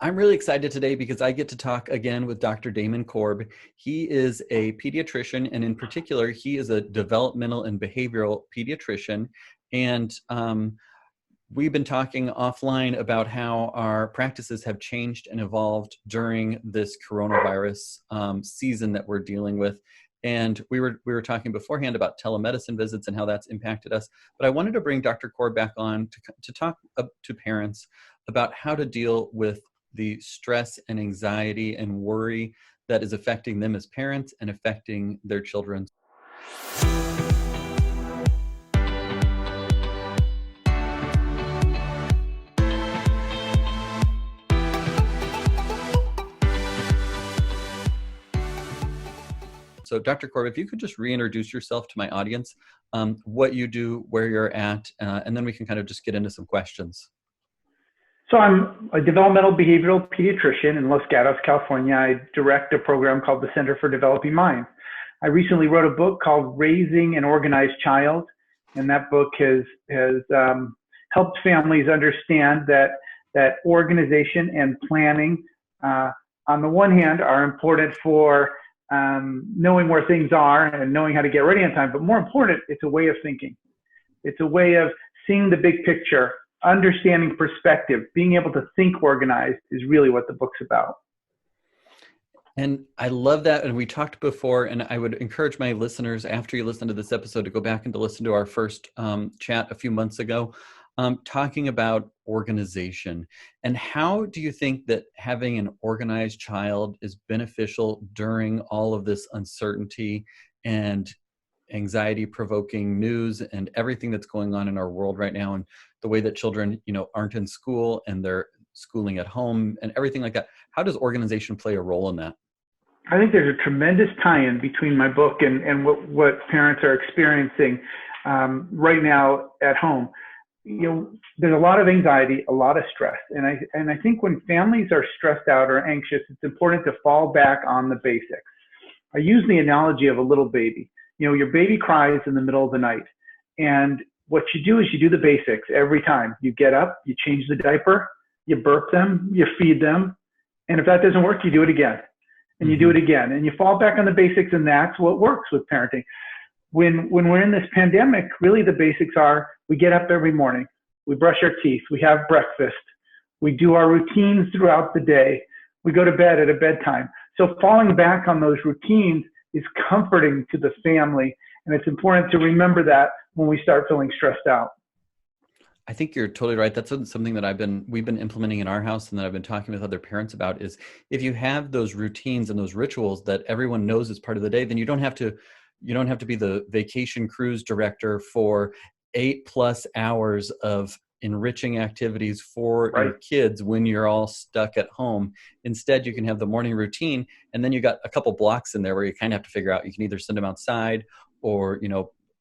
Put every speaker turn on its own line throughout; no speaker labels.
I'm really excited today because I get to talk again with Dr. Damon Korb. He is a pediatrician, and in particular, he is a developmental and behavioral pediatrician. And we've been talking offline about how our practices have changed and evolved during this coronavirus season that we're dealing with. And we were talking beforehand about telemedicine visits and how that's impacted us. But I wanted to bring Dr. Korb back on to talk to parents about how to deal with the stress and anxiety and worry that is affecting them as parents and affecting their children. So Dr. Korb, if you could just reintroduce yourself to my audience, what you do, where you're at, and then we can kind of just get into some questions.
So I'm a developmental behavioral pediatrician in Los Gatos, California. I direct a program called the Center for Developing Minds. I recently wrote a book called Raising an Organized Child, and that book has helped families understand that organization and planning, on the one hand, are important for knowing where things are and knowing how to get ready on time, but more important, it's a way of thinking. It's a way of seeing the big picture, understanding perspective, being able to think organized is really what the book's about.
And I love that. And we talked before, and I would encourage my listeners, after you listen to this episode, to go back and to listen to our first chat a few months ago, talking about organization. And how do you think that having an organized child is beneficial during all of this uncertainty and anxiety-provoking news and everything that's going on in our world right now, and the way that children, aren't in school and they're schooling at home and everything like that? How does organization play a role in that?
I think there's a tremendous tie-in between my book and what parents are experiencing right now at home. There's a lot of anxiety, a lot of stress. And I think when families are stressed out or anxious, it's important to fall back on the basics. I use the analogy of a little baby. Your baby cries in the middle of the night. And what you do is you do the basics every time. You get up, you change the diaper, you burp them, you feed them. And if that doesn't work, you do it again. And you do it again. And you fall back on the basics, and that's what works with parenting. When we're in this pandemic, really the basics are, we get up every morning, we brush our teeth, we have breakfast, we do our routines throughout the day, we go to bed at a bedtime. So falling back on those routines is comforting to the family, and it's important to remember that when we start feeling stressed out.
I think you're totally right. That's something that we've been implementing in our house, and that I've been talking with other parents about, is if you have those routines and those rituals that everyone knows is part of the day, then you don't have to be the vacation cruise director for 8+ hours of enriching activities for your kids when you're all stuck at home. Instead, you can have the morning routine, and then you got a couple blocks in there where you kind of have to figure out, you can either send them outside or,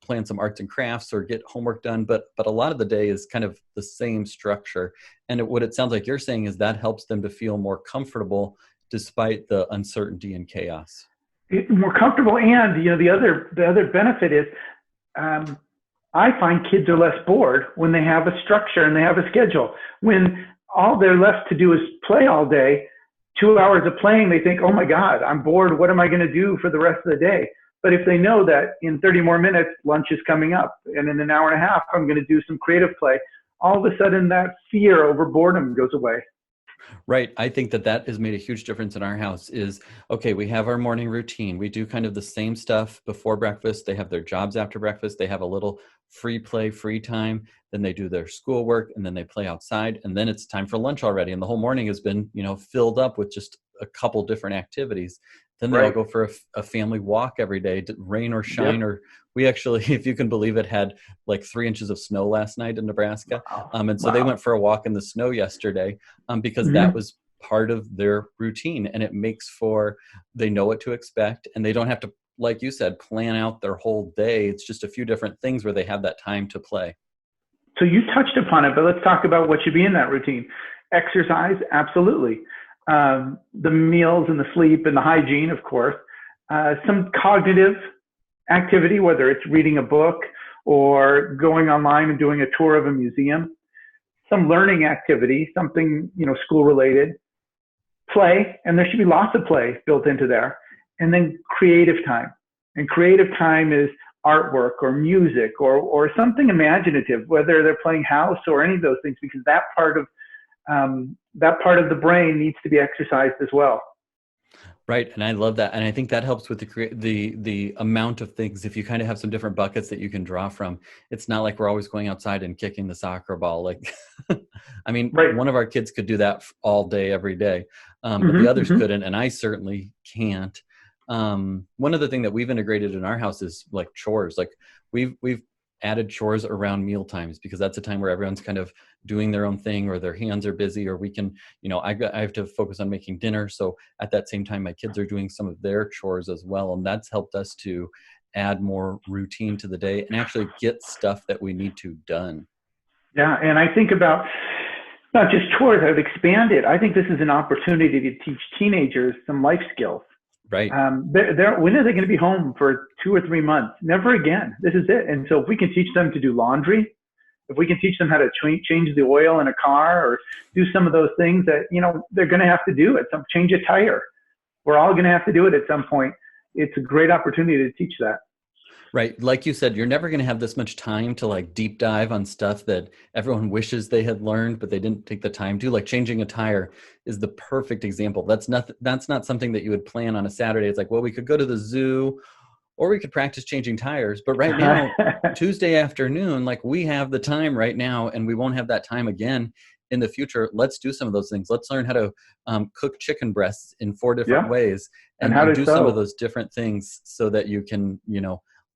plan some arts and crafts or get homework done. But a lot of the day is kind of the same structure. And what it sounds like you're saying is that helps them to feel more comfortable despite the uncertainty and chaos.
More comfortable. And, the other benefit is, I find kids are less bored when they have a structure and they have a schedule. When all they're left to do is play all day, 2 hours of playing, they think, oh my God, I'm bored. What am I going to do for the rest of the day? But if they know that in 30 more minutes, lunch is coming up, and in an hour and a half, I'm going to do some creative play, all of a sudden that fear over boredom goes away.
Right. I think that has made a huge difference in our house. Is, okay, we have our morning routine. We do kind of the same stuff before breakfast. They have their jobs after breakfast. They have a little free play, free time. Then they do their schoolwork, and then they play outside. And then it's time for lunch already. And the whole morning has been, filled up with just a couple different activities. Then they all go for a family walk every day, rain or shine. Or we actually, if you can believe it, had like 3 inches of snow last night in Nebraska. And so they went for a walk in the snow yesterday because that was part of their routine. And it makes they know what to expect, and they don't have to, like you said, plan out their whole day. It's just a few different things where they have that time to play.
So you touched upon it, but let's talk about what should be in that routine. Exercise, absolutely. The meals and the sleep and the hygiene, of course. Some cognitive activity, whether it's reading a book or going online and doing a tour of a museum. Some learning activity, something, school related. play, and there should be lots of play built into there, and then creative time. And creative time is artwork or music or something imaginative, whether they're playing house or any of those things, because that part of the brain needs to be exercised as well.
Right. And I love that. And I think that helps with the amount of things. If you kind of have some different buckets that you can draw from, it's not like we're always going outside and kicking the soccer ball. Like, I mean,
Right.
one of our kids could do that all day, every day. But the
Mm-hmm,
others
mm-hmm.
couldn't. And I certainly can't. One other thing that we've integrated in our house is like chores. Like we've added chores around meal times, because that's a time where everyone's kind of doing their own thing, or their hands are busy, or we can, I have to focus on making dinner. So at that same time, my kids are doing some of their chores as well. And that's helped us to add more routine to the day and actually get stuff that we need to done.
Yeah. And I think about not just chores, I would expand it. I think this is an opportunity to teach teenagers some life skills.
Right.
When are they going to be home for 2 or 3 months? Never again. This is it. And so if we can teach them to do laundry, if we can teach them how to change the oil in a car, or do some of those things that, they're going to have to do change a tire. We're all going to have to do it at some point. It's a great opportunity to teach that.
Right. Like you said, you're never going to have this much time to like deep dive on stuff that everyone wishes they had learned, but they didn't take the time to. Like changing a tire is the perfect example. That's not something that you would plan on a Saturday. It's like, well, we could go to the zoo, or we could practice changing tires. But right now, Tuesday afternoon, like we have the time right now, and we won't have that time again in the future. Let's do some of those things. Let's learn how to cook chicken breasts in 4 different ways, and
how to
do
sew.
some of those different things so that you can,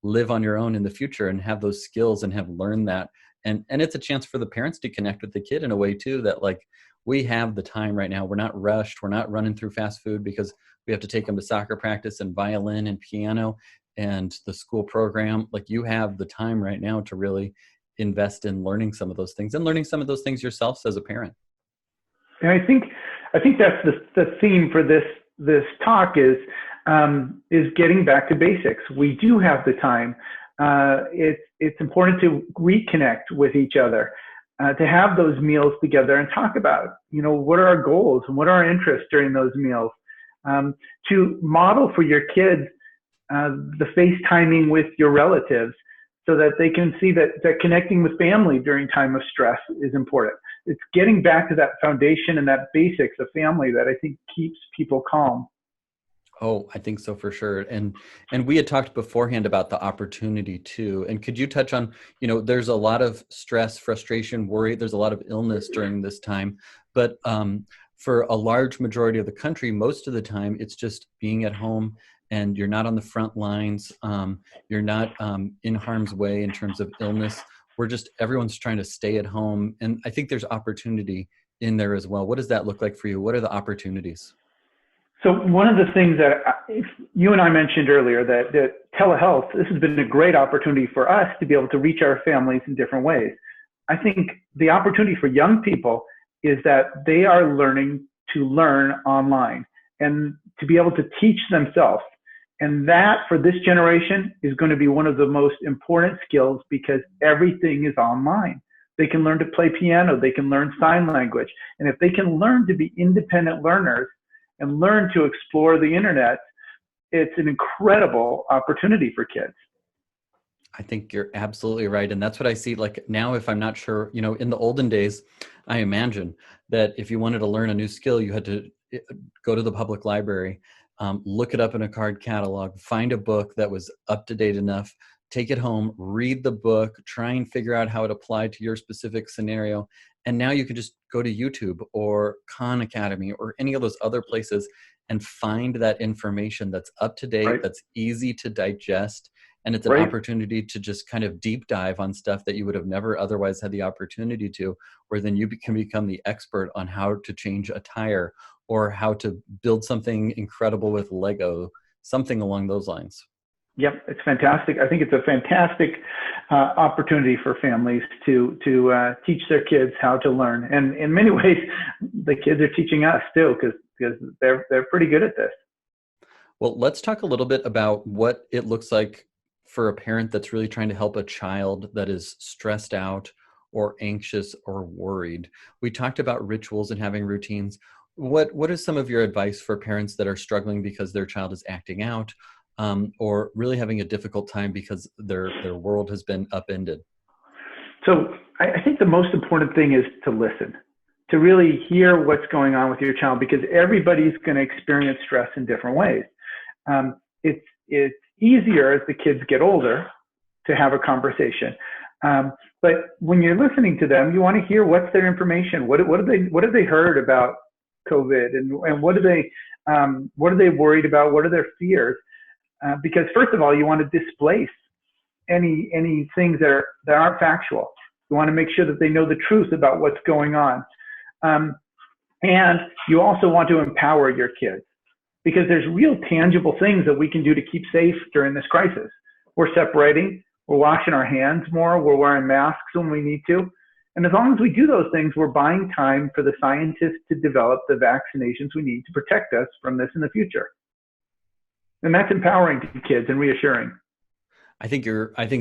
live on your own in the future and have those skills and have learned that. And it's a chance for the parents to connect with the kid in a way too, that like we have the time right now. We're not rushed. We're not running through fast food because we have to take them to soccer practice and violin and piano and the school program. Like you have the time right now to really invest in learning some of those things and learning some of those things yourself as a parent.
And I think that's the theme for this talk is getting back to basics. We do have the time. It's important to reconnect with each other, to have those meals together and talk about, what are our goals and what are our interests during those meals, to model for your kids the FaceTiming with your relatives, so that they can see that connecting with family during time of stress is important. It's getting back to that foundation and that basics of family that I think keeps people calm.
Oh, I think so for sure. And we had talked beforehand about the opportunity too. And could you touch on, there's a lot of stress, frustration, worry. There's a lot of illness during this time. But for a large majority of the country, most of the time, it's just being at home and you're not on the front lines. You're not in harm's way in terms of illness. Everyone's trying to stay at home. And I think there's opportunity in there as well. What does that look like for you? What are the opportunities?
So one of the things that you and I mentioned earlier, that telehealth, this has been a great opportunity for us to be able to reach our families in different ways. I think the opportunity for young people is that they are learning to learn online and to be able to teach themselves. And that for this generation is going to be one of the most important skills, because everything is online. They can learn to play piano, they can learn sign language. And if they can learn to be independent learners and learn to explore the internet, it's an incredible opportunity for kids.
I think you're absolutely right. And that's what I see. Like now, if I'm not sure, in the olden days, I imagine that if you wanted to learn a new skill, you had to go to the public library, look it up in a card catalog, find a book that was up to date enough, take it home, read the book, try and figure out how it applied to your specific scenario. And now you can just go to YouTube or Khan Academy or any of those other places and find that information that's up to date,
Right.
that's easy to digest. And it's an opportunity to just kind of deep dive on stuff that you would have never otherwise had the opportunity to, where then you can become the expert on how to change a tire or how to build something incredible with Lego, something along those lines.
Yep, it's fantastic. I think it's a fantastic opportunity for families to teach their kids how to learn. And in many ways, the kids are teaching us too, because they're pretty good at this.
Well, let's talk a little bit about what it looks like for a parent that's really trying to help a child that is stressed out or anxious or worried. We talked about rituals and having routines. what is some of your advice for parents that are struggling because their child is acting out, or really having a difficult time because their world has been upended?
So I think the most important thing is to listen, to really hear what's going on with your child, because everybody's going to experience stress in different ways. It's easier as the kids get older to have a conversation. But when you're listening to them, you want to hear what's their information. What have they heard about COVID, and what are they worried about? What are their fears? Because first of all, you want to displace any things that aren't factual. You want to make sure that they know the truth about what's going on. And you also want to empower your kids, because there's real tangible things that we can do to keep safe during this crisis. We're separating, we're washing our hands more, we're wearing masks when we need to. And as long as we do those things, we're buying time for the scientists to develop the vaccinations we need to protect us from this in the future. And that's empowering to kids and reassuring.
I think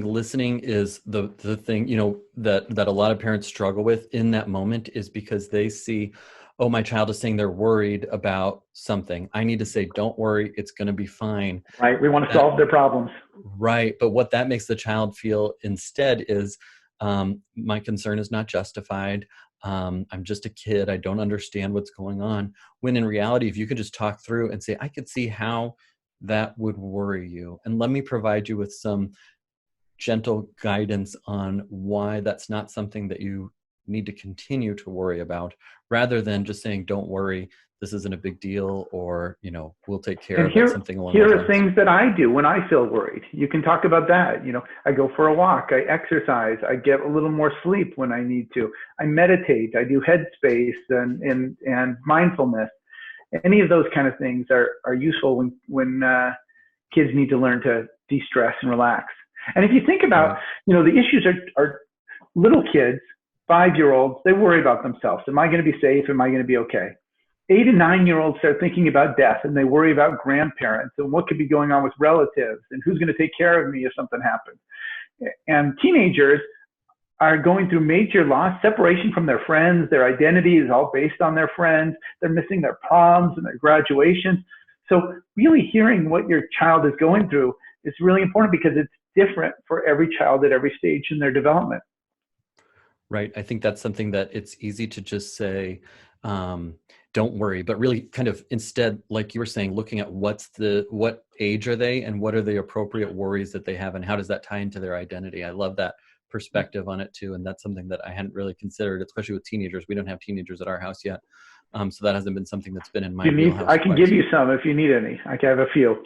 listening is the thing, that a lot of parents struggle with in that moment, is because they see, oh, my child is saying they're worried about something. I need to say, don't worry, it's going to be fine.
Right. We want to solve their problems.
Right. But what that makes the child feel instead is, my concern is not justified. I'm just a kid. I don't understand what's going on. When in reality, if you could just talk through and say, I could see how that would worry you, and let me provide you with some gentle guidance on why that's not something that you need to continue to worry about, rather than just saying, don't worry, this isn't a big deal, or, we'll take care of it, something along those lines.
Here are things that I do when I feel worried. You can talk about that. I go for a walk, I exercise, I get a little more sleep when I need to. I meditate, I do headspace and mindfulness. Any of those kind of things are useful when kids need to learn to de-stress and relax. And if you think about, the issues are little kids, 5-year-olds, they worry about themselves. Am I going to be safe? Am I going to be okay? 8 and 9-year-olds start thinking about death, and they worry about grandparents and what could be going on with relatives and who's going to take care of me if something happens. And teenagers are going through major loss, separation from their friends. Their identity is all based on their friends. They're missing their proms and their graduations. So really hearing what your child is going through is really important, because it's different for every child at every stage in their development.
Right. I think that's something that it's easy to just say, don't worry, but really kind of instead, like you were saying, looking at what age are they and what are the appropriate worries that they have, and how does that tie into their identity? I love that perspective on it too. And that's something that I hadn't really considered, especially with teenagers. We don't have teenagers at our house yet. So that hasn't been something that's been in my wheelhouse.
I can give you some if you need any. I can have a few.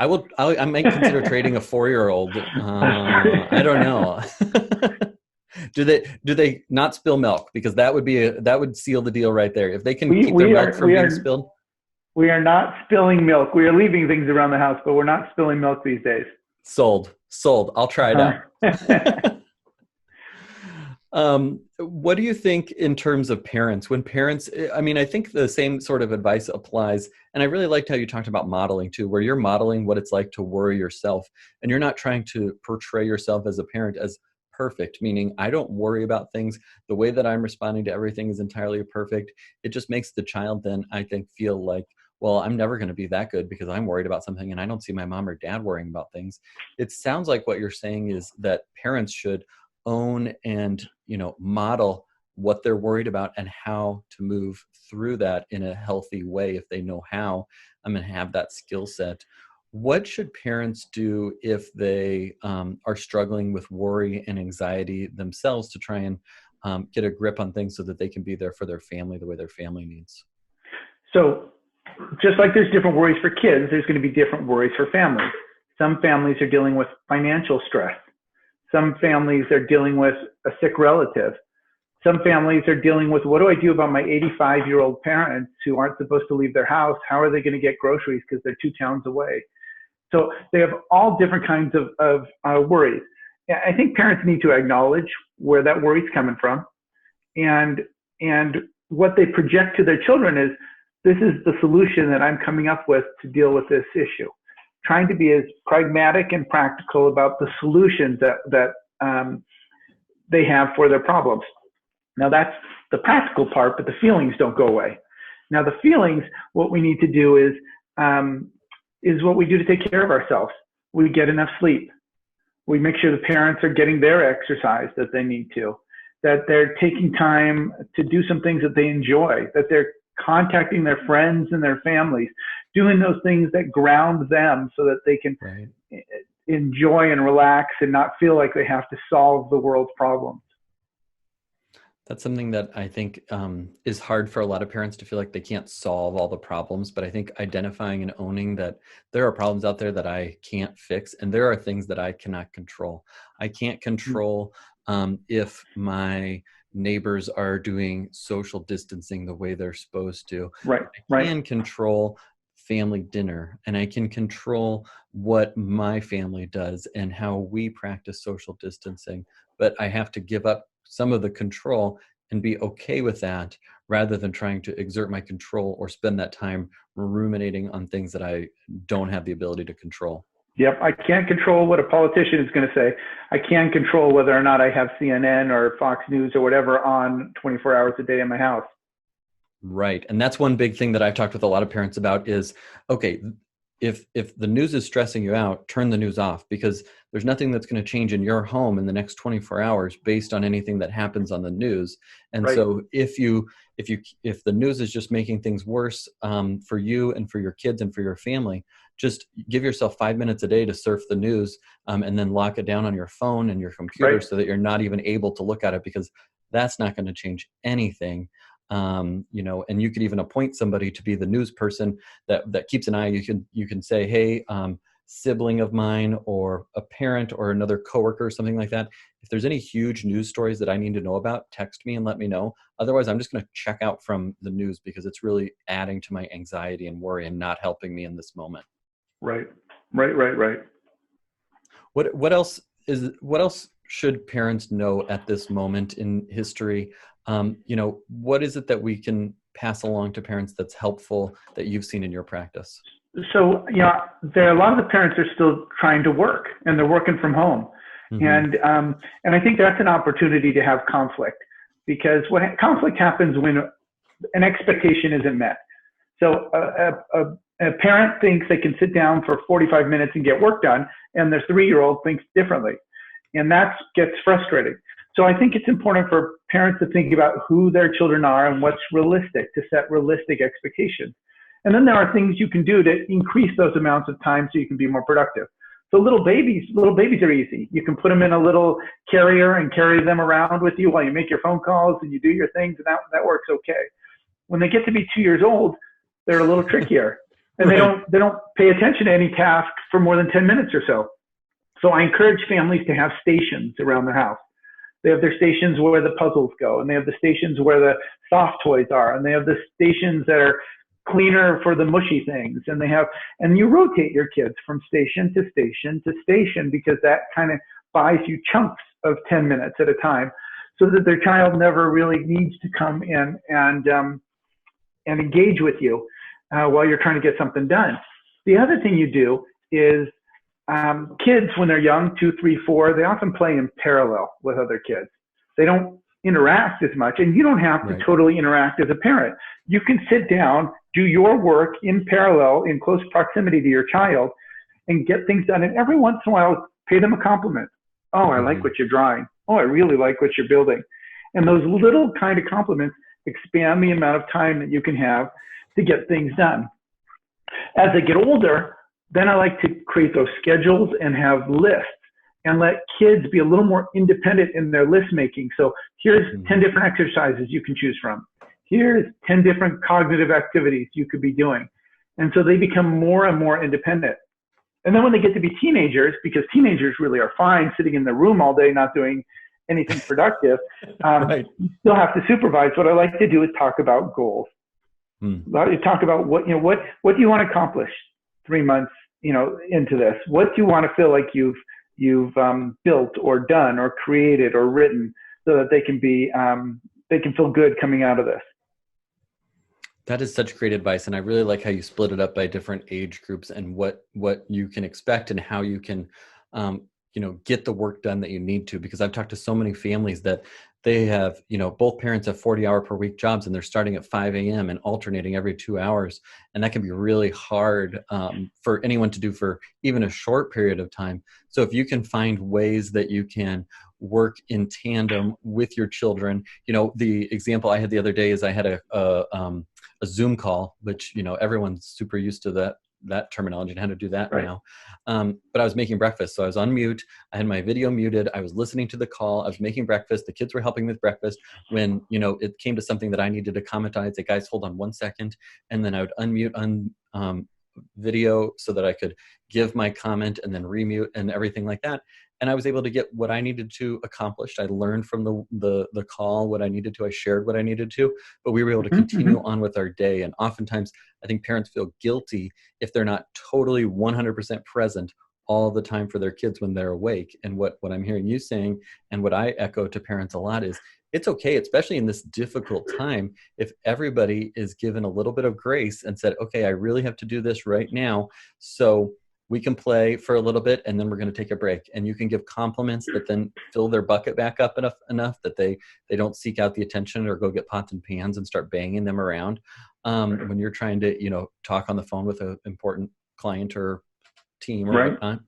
I might consider trading a 4-year-old. I don't know. Do they not spill milk? Because that would seal the deal right there. If they can keep their milk from being spilled.
We are not spilling milk. We are leaving things around the house, but we're not spilling milk these days.
Sold. I'll try it out. What do you think in terms of parents? When parents, I think the same sort of advice applies. And I really liked how you talked about modeling too, where you're modeling what it's like to worry yourself. And you're not trying to portray yourself as a parent as perfect, meaning I don't worry about things. The way that I'm responding to everything is entirely perfect. It just makes the child then, I think, feel like, well, I'm never going to be that good because I'm worried about something and I don't see my mom or dad worrying about things. It sounds like what you're saying is that parents should own and, model what they're worried about and how to move through that in a healthy way. If they know how, I'm going to have that skill set. What should parents do if they are struggling with worry and anxiety themselves to try and get a grip on things so that they can be there for their family the way their family needs?
So just like there's different worries for kids, there's going to be different worries for families. Some families are dealing with financial stress. Some families are dealing with a sick relative. Some families are dealing with, what do I do about my 85-year-old parents who aren't supposed to leave their house? How are they going to get groceries because they're 2 towns away? So they have all different kinds of worries. I think parents need to acknowledge where that worry's coming from, and what they project to their children is, this is the solution that I'm coming up with to deal with this issue. Trying to be as pragmatic and practical about the solutions that they have for their problems. Now that's the practical part, but the feelings don't go away. Now the feelings, what we need to do is what we do to take care of ourselves. We get enough sleep. We make sure the parents are getting their exercise that they need to, that they're taking time to do some things that they enjoy, that they're contacting their friends and their families, doing those things that ground them so that they can enjoy and relax and not feel like they have to solve the world's problems.
That's something that I think is hard for a lot of parents to feel like they can't solve all the problems. But I think identifying and owning that there are problems out there that I can't fix, and there are things that I cannot control. I can't control if my neighbors are doing social distancing the way they're supposed to.
Right.
I can control family dinner, and I can control what my family does and how we practice social distancing. But I have to give up some of the control and be okay with that, rather than trying to exert my control or spend that time ruminating on things that I don't have the ability to control.
Yep. I can't control what a politician is going to say. I can control whether or not I have CNN or Fox News or whatever on 24 hours a day in my house.
Right. And that's one big thing that I've talked with a lot of parents about is, okay, if the news is stressing you out, turn the news off, because there's nothing that's going to change in your home in the next 24 hours based on anything that happens on the news. And so if the news is just making things worse for you and for your kids and for your family, just give yourself 5 minutes a day to surf the news and then lock it down on your phone and your computer so that you're not even able to look at it, because that's not going to change anything. And you could even appoint somebody to be the news person that keeps an eye. You can say, hey, sibling of mine or a parent or another coworker or something like that, if there's any huge news stories that I need to know about, text me and let me know. Otherwise, I'm just going to check out from the news, because it's really adding to my anxiety and worry and not helping me in this moment.
Right.
What else should parents know at this moment in history? What is it that we can pass along to parents that's helpful that you've seen in your practice?
So, a lot of the parents are still trying to work, and they're working from home. Mm-hmm. And I think that's an opportunity to have conflict, because conflict happens when an expectation isn't met. So a parent thinks they can sit down for 45 minutes and get work done, and their 3-year-old thinks differently. And that gets frustrating. So I think it's important for parents to think about who their children are and what's realistic, to set realistic expectations. And then there are things you can do to increase those amounts of time so you can be more productive. So little babies are easy. You can put them in a little carrier and carry them around with you while you make your phone calls and you do your things, and that works okay. When they get to be 2 years old, they're a little trickier, and they don't pay attention to any task for more than 10 minutes or so. So I encourage families to have stations around their house. They have their stations where the puzzles go, and they have the stations where the soft toys are, and they have the stations that are cleaner for the mushy things. And you rotate your kids from station to station to station, because that kind of buys you chunks of 10 minutes at a time, so that their child never really needs to come in and engage with you while you're trying to get something done. The other thing you do is kids, when they're young, 2, 3, 4, they often play in parallel with other kids. They don't interact as much, and you don't have to totally interact as a parent. You can sit down, do your work in parallel, in close proximity to your child, and get things done. And every once in a while, pay them a compliment. Oh, I like what you're drawing. Oh, I really like what you're building. And those little kind of compliments expand the amount of time that you can have to get things done. As they get older, then I like to create those schedules and have lists, and let kids be a little more independent in their list making. So here's 10 different exercises you can choose from. Here's 10 different cognitive activities you could be doing. And so they become more and more independent. And then when they get to be teenagers, because teenagers really are fine sitting in the room all day, not doing anything productive, you still have to supervise. What I like to do is talk about goals. Talk about what do you want to accomplish 3 months, into this? What do you want to feel like you've built or done or created or written, so that they can feel good coming out of this?
That is such great advice. And I really like how you split it up by different age groups and what you can expect and how you can, get the work done that you need to, because I've talked to so many families that they have, both parents have 40-hour per week jobs, and they're starting at 5 a.m. and alternating every 2 hours. And that can be really hard for anyone to do for even a short period of time. So if you can find ways that you can work in tandem with your children, the example I had the other day is I had a Zoom call, which, everyone's super used to that terminology and how to do that
Right.
now. But I was making breakfast. So I was on mute. I had my video muted. I was listening to the call. I was making breakfast. The kids were helping with breakfast. When, it came to something that I needed to comment on, I'd say, guys, hold on 1 second. And then I would unmute on video so that I could give my comment and then remute and everything like that. And I was able to get what I needed to accomplish. I learned from the call what I needed to. I shared what I needed to, but we were able to continue on with our day. And oftentimes, I think parents feel guilty if they're not totally 100% present all the time for their kids when they're awake. And what I'm hearing you saying, and what I echo to parents a lot, is it's okay, especially in this difficult time, if everybody is given a little bit of grace and said, okay, I really have to do this right now. So we can play for a little bit, and then we're going to take a break. And you can give compliments that then fill their bucket back up enough that they don't seek out the attention or go get pots and pans and start banging them around when you're trying to, talk on the phone with an important client or team or whatnot.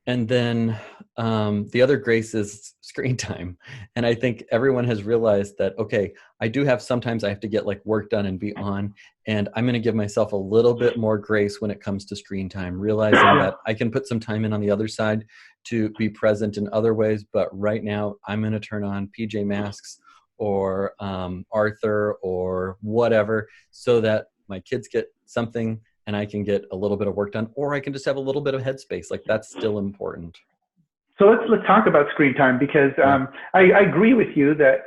And then the other grace is screen time. And I think everyone has realized that, okay, sometimes I have to get like work done and be on, and I'm going to give myself a little bit more grace when it comes to screen time, realizing that I can put some time in on the other side to be present in other ways. But right now I'm going to turn on PJ Masks or Arthur or whatever, so that my kids get something and I can get a little bit of work done, or I can just have a little bit of headspace. Like, that's still important.
So let's talk about screen time, because I agree with you that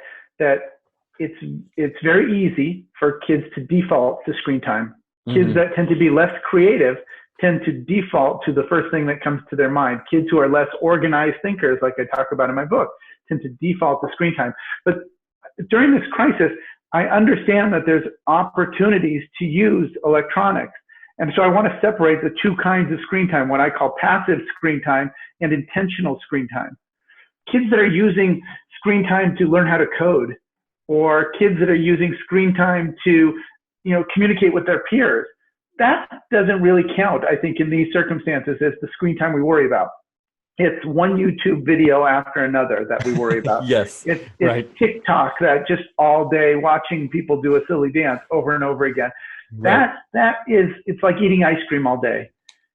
it's very easy for kids to default to screen time. Kids that tend to be less creative tend to default to the first thing that comes to their mind. Kids who are less organized thinkers, like I talk about in my book, tend to default to screen time. But during this crisis, I understand that there's opportunities to use electronics. And so I want to separate the two kinds of screen time, what I call passive screen time and intentional screen time. Kids that are using screen time to learn how to code, or kids that are using screen time to, communicate with their peers, that doesn't really count, I think, in these circumstances as the screen time we worry about. It's one YouTube video after another that we worry about.
Yes.
It's right. TikTok, that just all day watching people do a silly dance over and over again. Right. It's like eating ice cream all day.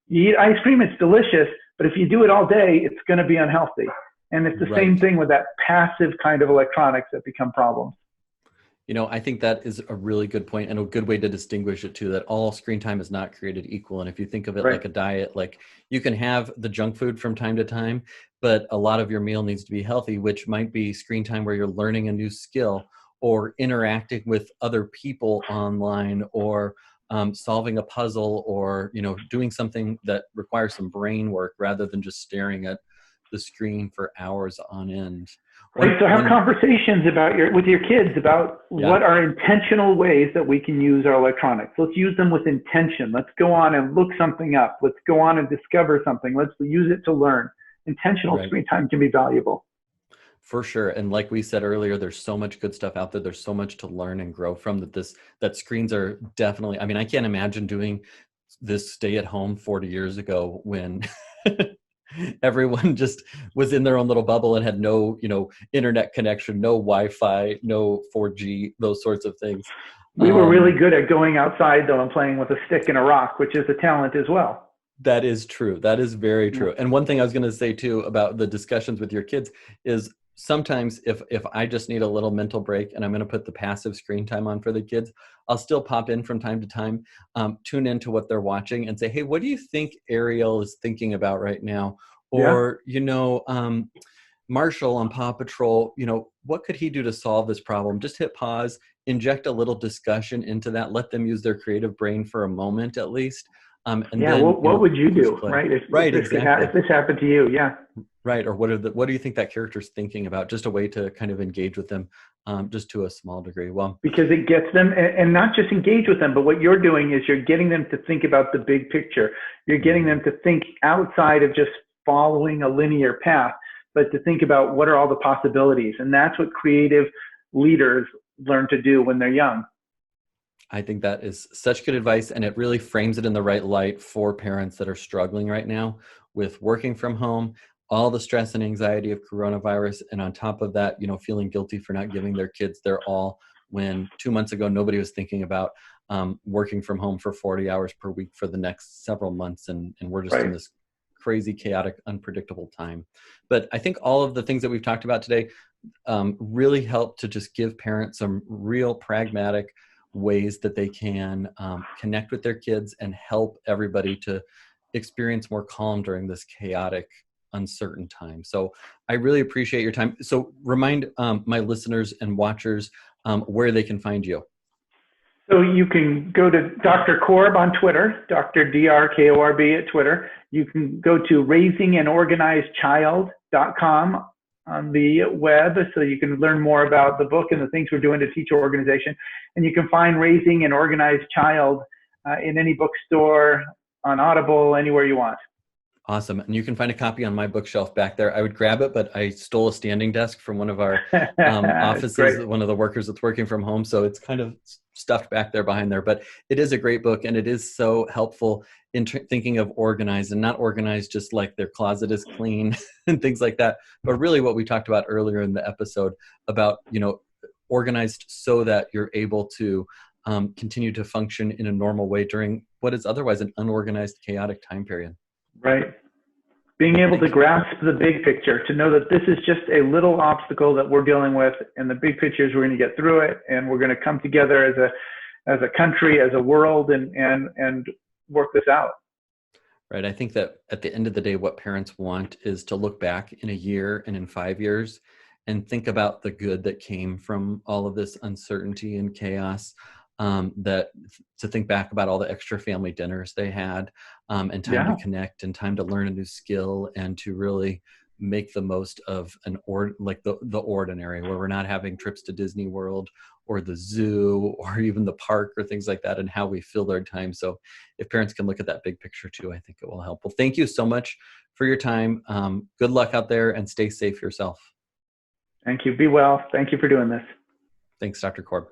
You eat ice cream, it's delicious, but if you do it all day, it's going to be unhealthy. And it's the same thing with that passive kind of electronics that become problems.
I think that is a really good point, and a good way to distinguish it too, that all screen time is not created equal. And if you think of it like a diet, like you can have the junk food from time to time, but a lot of your meal needs to be healthy, which might be screen time where you're learning a new skill, or interacting with other people online, or solving a puzzle, or, doing something that requires some brain work rather than just staring at the screen for hours on end.
So have conversations with your kids about what are intentional ways that we can use our electronics. Let's use them with intention. Let's go on and look something up. Let's go on and discover something. Let's use it to learn. Intentional screen time can be valuable.
For sure. And like we said earlier, there's so much good stuff out there. There's so much to learn and grow from that screens are definitely, I can't imagine doing this stay at home 40 years ago when everyone just was in their own little bubble and had no, internet connection, no Wi-Fi, no 4G, those sorts of things.
We were really good at going outside though and playing with a stick and a rock, which is a talent as well.
That is true. That is very true. And one thing I was going to say too about the discussions with your kids is, sometimes if I just need a little mental break and I'm going to put the passive screen time on for the kids, I'll still pop in from time to time, tune into what they're watching and say, hey, what do you think Ariel is thinking about right now? Or, Marshall on Paw Patrol, what could he do to solve this problem? Just hit pause, inject a little discussion into that, let them use their creative brain for a moment at least. And then,
what would you do, right?
Exactly.
If this happened to you,
Right. Or what do you think that character's thinking about? Just a way to kind of engage with them, just to a small degree. Well,
because it gets them, and not just engage with them, but what you're doing is you're getting them to think about the big picture. You're getting them to think outside of just following a linear path. but to think about what are all the possibilities. And that's what creative leaders learn to do when they're young.
I think that is such good advice, and it really frames it in the right light for parents that are struggling right now with working from home, all the stress and anxiety of coronavirus, and on top of that, feeling guilty for not giving their kids their all when 2 months ago nobody was thinking about working from home for 40 hours per week for the next several months, and we're just in
Right.
this crazy, chaotic, unpredictable time. But I think all of the things that we've talked about today really help to just give parents some real pragmatic ways that they can connect with their kids and help everybody to experience more calm during this chaotic, uncertain time. So I really appreciate your time. So remind my listeners and watchers where they can find you.
So you can go to Dr. Korb on Twitter, Dr. DRKORB at Twitter. You can go to raisinganorganizedchild.com on the web, so you can learn more about the book and the things we're doing to teach organization. And you can find Raising an Organized Child in any bookstore, on Audible, anywhere you want.
Awesome. And you can find a copy on my bookshelf back there. I would grab it, but I stole a standing desk from one of our offices, one of the workers that's working from home. So it's kind of stuffed back there behind there. But it is a great book, and it is so helpful in thinking of organized, and not organized just like their closet is clean and things like that, but really what we talked about earlier in the episode about, organized so that you're able to continue to function in a normal way during what is otherwise an unorganized, chaotic time period.
Right. Being able to grasp the big picture, to know that this is just a little obstacle that we're dealing with, and the big picture is we're going to get through it, and we're going to come together as a country, as a world, and work this out.
Right. I think that at the end of the day, what parents want is to look back in a year and in 5 years and think about the good that came from all of this uncertainty and chaos. To think back about all the extra family dinners they had, and time to connect, and time to learn a new skill, and to really make the most of the ordinary, where we're not having trips to Disney World or the zoo or even the park or things like that, and how we fill our time. So if parents can look at that big picture too, I think it will help. Well, thank you so much for your time. Good luck out there, and stay safe yourself.
Thank you. Be well. Thank you for doing this.
Thanks, Dr. Korb.